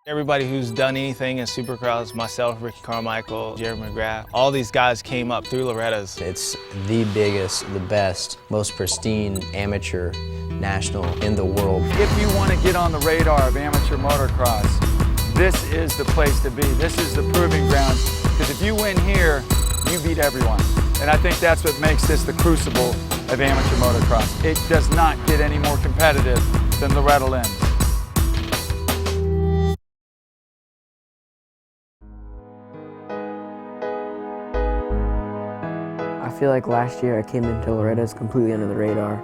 Everybody who's done anything in Supercross, myself, Ricky Carmichael, Jerry McGrath, all these guys came up through Loretta's. It's the biggest, the best, most pristine amateur national in the world. If you want to get on the radar of amateur motocross, this is the place to be. This is the proving grounds, because if you win here, you beat everyone. And I think that's what makes this the crucible of amateur motocross. It does not get any more competitive than Loretta Lynn. I feel like last year I came into Loretta's completely under the radar.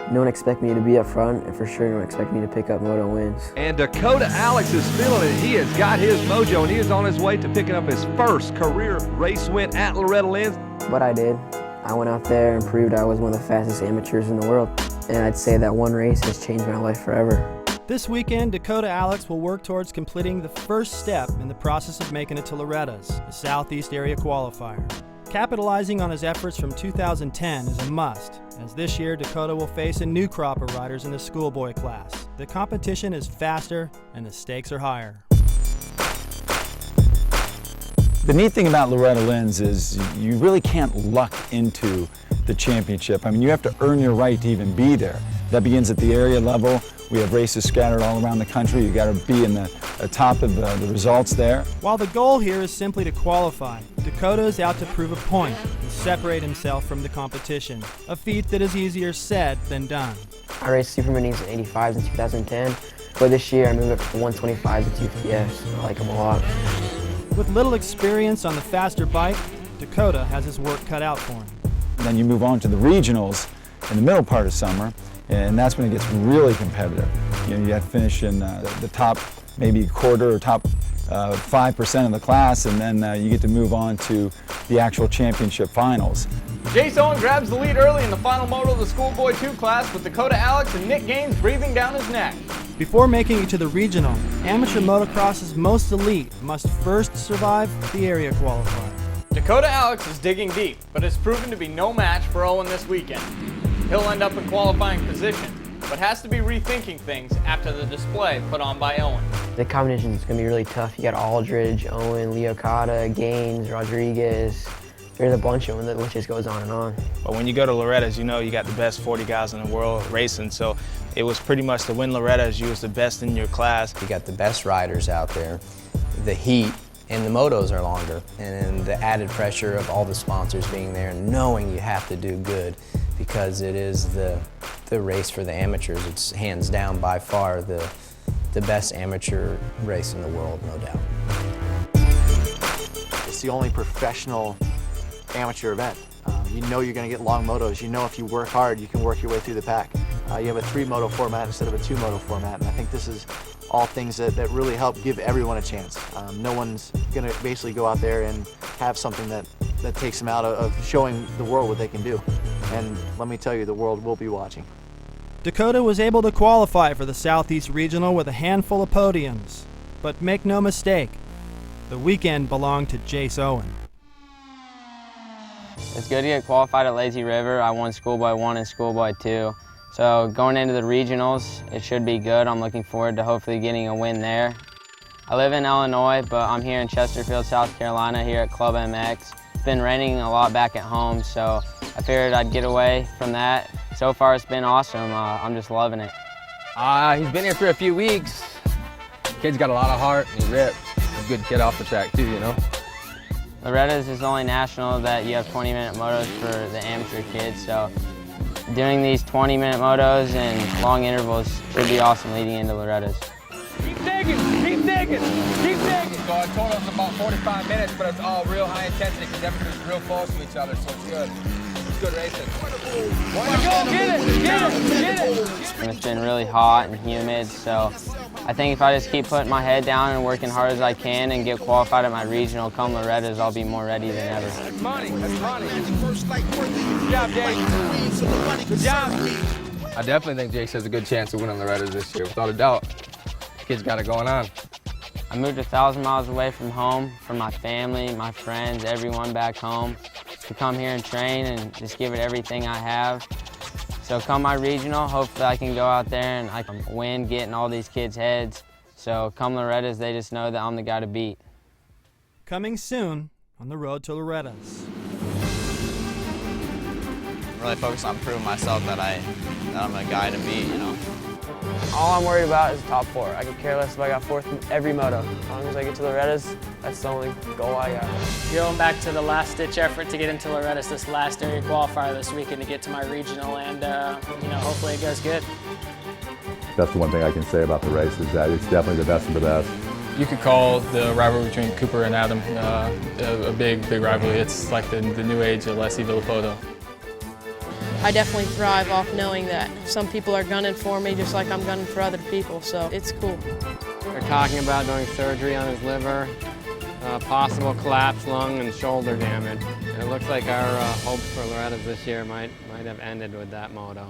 No one expected me to be up front, and for sure no one expected me to pick up moto wins. And Dakota Alix is feeling it. He has got his mojo, and he is on his way to picking up his first career race win at Loretta Lynn. But I did. I went out there and proved I was one of the fastest amateurs in the world. And I'd say that one race has changed my life forever. This weekend, Dakota Alix will work towards completing the first step in the process of making it to Loretta's, the Southeast Area Qualifier. Capitalizing on his efforts from 2010 is a must, as this year Dakota will face a new crop of riders in the Schoolboy class. The competition is faster and the stakes are higher. The neat thing about Loretta Lynn's is you really can't luck into the championship. I mean, you have to earn your right to even be there. That begins at the area level. We have races scattered all around the country. You got to be in the top of the results there. While the goal here is simply to qualify, Dakota is out to prove a point and separate himself from the competition, a feat that is easier said than done. I raced Super Minis and 85s in 2010, but this year I moved up to 125s and 2TFs. I like them a lot. With little experience on the faster bike, Dakota has his work cut out for him. Then you move on to the regionals in the middle part of summer, and that's when it gets really competitive. You know, you have to finish in the top maybe quarter or top 5% of the class, and then you get to move on to the actual championship finals. Jace Owen grabs the lead early in the final moto of the Schoolboy 2 class, with Dakota Alix and Nick Gaines breathing down his neck. Before making it to the regional, amateur motocross's most elite must first survive the area qualifier. Dakota Alix is digging deep, but has proven to be no match for Owen this weekend. He'll end up in qualifying position, but has to be rethinking things after the display put on by Owen. The competition is going to be really tough. You got Aldridge, Owen, Leocata, Gaines, Rodriguez. There's a bunch of them, which just goes on and on. But when you go to Loretta's, you know you got the best 40 guys in the world racing, so it was pretty much to win Loretta's, you was the best in your class. You got the best riders out there, the heat, and the motos are longer, and the added pressure of all the sponsors being there and knowing you have to do good because it is the race for the amateurs. It's hands down by far the best amateur race in the world, no doubt. It's the only professional amateur event. You know you're going to get long motos. You know if you work hard, you can work your way through the pack. You have a 3-moto format instead of a 2-moto format, and I think this is all things that really help give everyone a chance. No one's going to basically go out there and have something that takes them out of showing the world what they can do. And let me tell you, the world will be watching. Dakota was able to qualify for the Southeast Regional with a handful of podiums. But make no mistake, the weekend belonged to Jace Owen. It's good to get qualified at Lazy River. I won Schoolboy 1 and Schoolboy 2. So going into the regionals, it should be good. I'm looking forward to hopefully getting a win there. I live in Illinois, but I'm here in Chesterfield, South Carolina, here at Club MX. It's been raining a lot back at home, so I figured I'd get away from that. So far it's been awesome. I'm just loving it. He's been here for a few weeks. Kid's got a lot of heart, and he rips. He's a good kid off the track too, you know. Loretta's is the only national that you have 20-minute motos for the amateur kids, so doing these 20-minute motos and long intervals should be awesome leading into Loretta's. Keep digging, keep digging, keep digging. So our total is about 45 minutes, but it's all real high intensity because everything's real close to each other, so it's good. It's good racing. Go, get it, get it, get it. And it's been really hot and humid, so I think if I just keep putting my head down and working hard as I can and get qualified at my regional, come Loretta's, I'll be more ready than ever. That's money, that's money. Good job, Jace. Good job. I definitely think Jace has a good chance of winning Loretta's this year, without a doubt. The kid's got it going on. I moved 1,000 miles away from home, from my family, my friends, everyone back home, to come here and train and just give it everything I have. So come my regional, hopefully I can go out there and I can win, get in all these kids' heads, So come Loretta's, they just know that I'm the guy to beat. Coming soon on the Road to Loretta's. I'm really focused on proving myself that I'm a guy to beat, you know. All I'm worried about is top 4. I could care less if I got 4th in every moto. As long as I get to Loretta's, that's the only goal I got. Going back to the last-ditch effort to get into Loretta's this last area qualifier this weekend to get to my regional, and hopefully it goes good. That's the one thing I can say about the race is that it's definitely the best of the best. You could call the rivalry between Cooper and Adam a big rivalry. It's like the new age of Alessi Villapoto. I definitely thrive off knowing that some people are gunning for me just like I'm gunning for other people, so it's cool. They're talking about doing surgery on his liver, possible collapsed lung and shoulder damage. It looks like our hopes for Loretta's this year might have ended with that moto.